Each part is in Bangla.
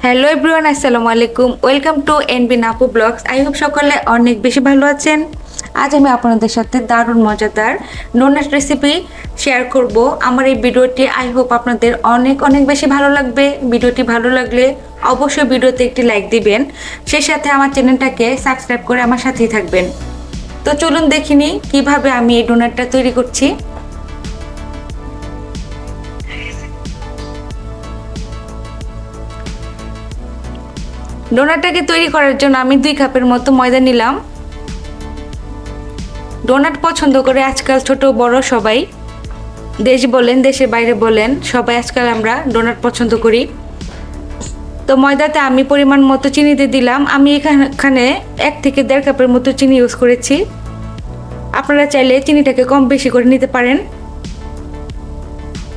হ্যালো এভরিওয়ান, আসসালামু আলাইকুম। ওয়েলকাম টু এনবি নাপো ব্লগস। আই হোপ সকলে অনেক বেশি ভালো আছেন। আজ আমি আপনাদের সাথে দারুণ মজাদার ডোনাট রেসিপি শেয়ার করব। আমার এই ভিডিওটি আই হোপ আপনাদের অনেক অনেক বেশি ভালো লাগবে। ভিডিওটি ভালো লাগলে অবশ্যই ভিডিওতে একটি লাইক দিবেন, সেই সাথে আমার চ্যানেলটাকে সাবস্ক্রাইব করে আমার সাথেই থাকবেন। তো চলুন দেখিনি কিভাবে আমি এই ডোনাটটা তৈরি করছি। ডোনাটটাকে তৈরি করার জন্য আমি 2 কাপের মতো ময়দা নিলাম। ডোনাট পছন্দ করে আজকাল ছোট বড় সবাই, দেশ বলেন দেশের বাইরে বলেন, সবাই আজকাল আমরা ডোনাট পছন্দ করি। তো ময়দাতে আমি পরিমাণ মতো চিনি দিয়ে দিলাম। আমি এখানে 1 থেকে 1.5 কাপের মতো চিনি ইউজ করেছি। আপনারা চাইলে চিনিটাকে কম বেশি করে নিতে পারেন।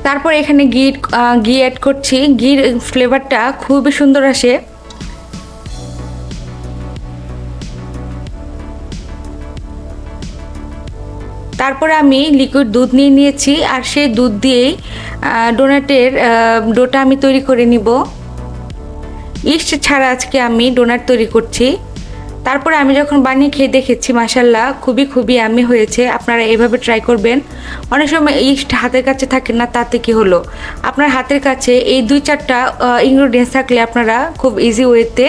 তারপর এখানে ঘি অ্যাড করছি। ঘির ফ্লেভারটা খুবই সুন্দর আসে। তারপরে আমি লিকুইড দুধ নিয়ে নিয়েছি, আর সেই দুধ দিয়েই ডোনাটের ডোটা আমি তৈরি করে নিব। ইস্ট ছাড়া আজকে আমি ডোনাট তৈরি করছি। তারপরে আমি যখন বানিয়ে খেয়ে দেখেছি, মাশাল্লাহ খুবই ইয়াম্মি হয়েছে। আপনারা এভাবে ট্রাই করবেন। অনেক সময় ইস্ট হাতের কাছে থাকে না, তাতে কি হলো, আপনার হাতের কাছে এই 2-4টা ইনগ্রেডিয়েন্টস থাকলে আপনারা খুব ইজি ওয়েতে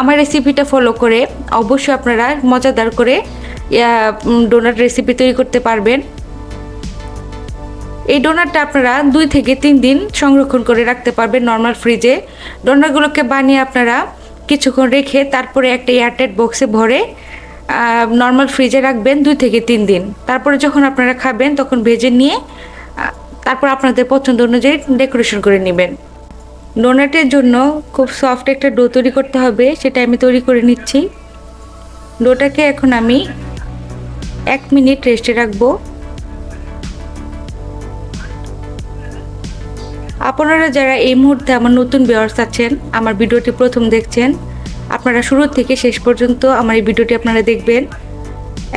আমার রেসিপিটা ফলো করে অবশ্যই আপনারা মজাদার করে ডোনাট রেসিপি তৈরি করতে পারবেন। এই ডোনাটটা আপনারা 2 থেকে 3 দিন সংরক্ষণ করে রাখতে পারবেন নর্মাল ফ্রিজে। ডোনাটগুলোকে বানিয়ে আপনারা কিছুক্ষণ রেখে তারপরে একটা এয়ারটাইট বক্সে ভরে নর্মাল ফ্রিজে রাখবেন 2 থেকে 3 দিন। তারপরে যখন আপনারা খাবেন তখন ভেজে নিয়ে তারপর আপনাদের পছন্দ অনুযায়ী ডেকোরেশন করে নেবেন। ডোনাটের জন্য খুব সফট একটা ডো তৈরি করতে হবে, সেটা আমি তৈরি করে নিচ্ছি। ডোটাকে এখন আমি 1 মিনিট রেস্টে রাখবো। আপনারা যারা এই মুহূর্তে আমার নতুন ভিউয়ার্স আছেন, আমার ভিডিওটি প্রথম দেখছেন, আপনারা শুরু থেকে শেষ পর্যন্ত আমার এই ভিডিওটি আপনারা দেখবেন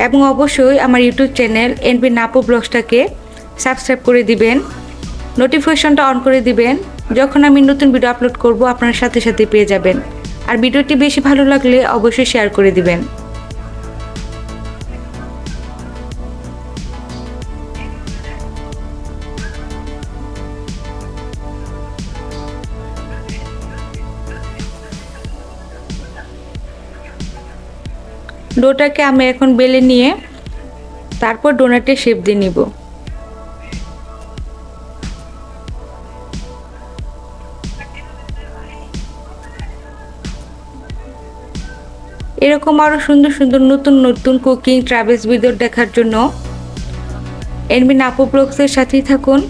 এবং অবশ্যই আমার ইউটিউব চ্যানেল এনবি নাপো ব্লগসটাকে সাবস্ক্রাইব করে দিবেন, নোটিফিকেশনটা অন করে দিবেন। যখন আমি নতুন ভিডিও আপলোড করব আপনার সাথে সাথে পেয়ে যাবেন। আর ভিডিওটি বেশি ভালো লাগলে অবশ্যই শেয়ার করে দিবেন। ডোটাকে আমি এখন বেলে নিয়ে তারপর ডোনাটের শেপ দিয়ে নিব। এরকম আরো সুন্দর সুন্দর নতুন নতুন কুকিং ট্রাভেলস ভিডিও দেখার জন্য এনবি নাপো ব্লগসের সাথেই থাকুন।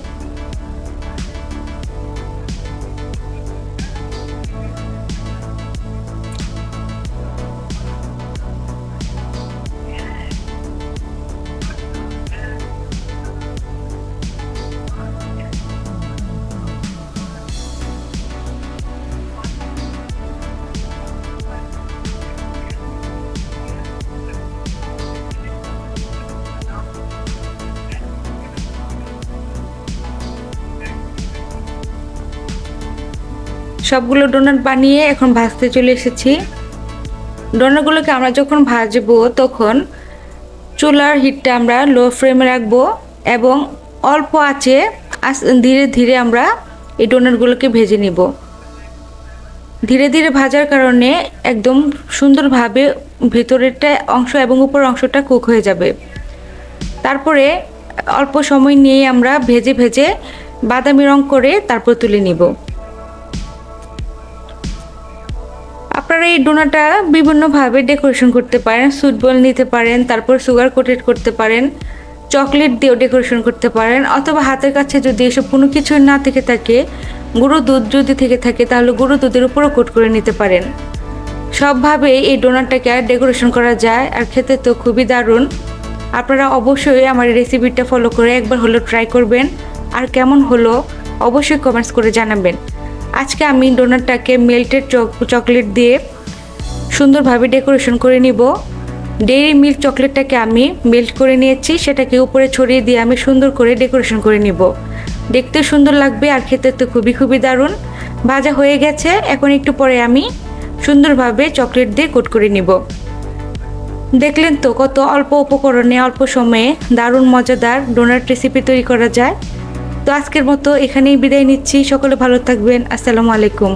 সবগুলো ডোনাট বানিয়ে এখন ভাজতে চলে এসেছি। ডোনাটগুলোকে আমরা যখন ভাজবো তখন চুলার হিটটা আমরা লো ফ্লেমে রাখবো এবং অল্প আঁচে ধীরে ধীরে আমরা এই ডোনাটগুলোকে ভেজে নিব। ধীরে ধীরে ভাজার কারণে একদম সুন্দরভাবে ভেতরেরটা অংশ এবং উপর অংশটা কুক হয়ে যাবে। তারপরে অল্প সময় নিয়ে আমরা ভেজে ভেজে বাদামি রং করে তারপর তুলে নিব। আপনারা এই ডোনাটটা বিভিন্নভাবে ডেকোরেশন করতে পারেন। সুইট বল নিতে পারেন, তারপর সুগার কোটেড করতে পারেন, চকলেট দিয়েও ডেকোরেশন করতে পারেন, অথবা হাতের কাছে যদি এসব কোনো কিছু না থেকে থাকে, গুঁড়ো দুধ যদি থেকে থাকে তাহলে গুঁড়ো দুধের উপরও কোট করে নিতে পারেন। সবভাবে এই ডোনাটটাকে ডেকোরেশন করা যায়, আর খেতে তো খুবই দারুণ। আপনারা অবশ্যই আমার রেসিপিটা ফলো করে একবার হলো ট্রাই করবেন, আর কেমন হলো অবশ্যই কমেন্টস করে জানাবেন। আজকে আমি ডোনাটটাকে মেল্টেড চকলেট দিয়ে সুন্দরভাবে ডেকোরেশন করে নিব। ডেইরি মিল্ক চকলেটটাকে আমি মেল্ট করে নিয়েছি, সেটাকে উপরে ছড়িয়ে দিয়ে আমি সুন্দর করে ডেকোরেশন করে নিব। দেখতে সুন্দর লাগবে আর খেতে তো খুবই দারুণ। ভাজা হয়ে গেছে। এখন একটু পরে আমি সুন্দরভাবে চকলেট দিয়ে কোট করে নিব। দেখলেন তো কত অল্প উপকরণে অল্প সময়ে দারুণ মজাদার ডোনাট রেসিপি তৈরি করা যায়। তো আজকের মতো এখানেই বিদায় নিচ্ছি। সকলে ভালো থাকবেন। আসসালামু আলাইকুম।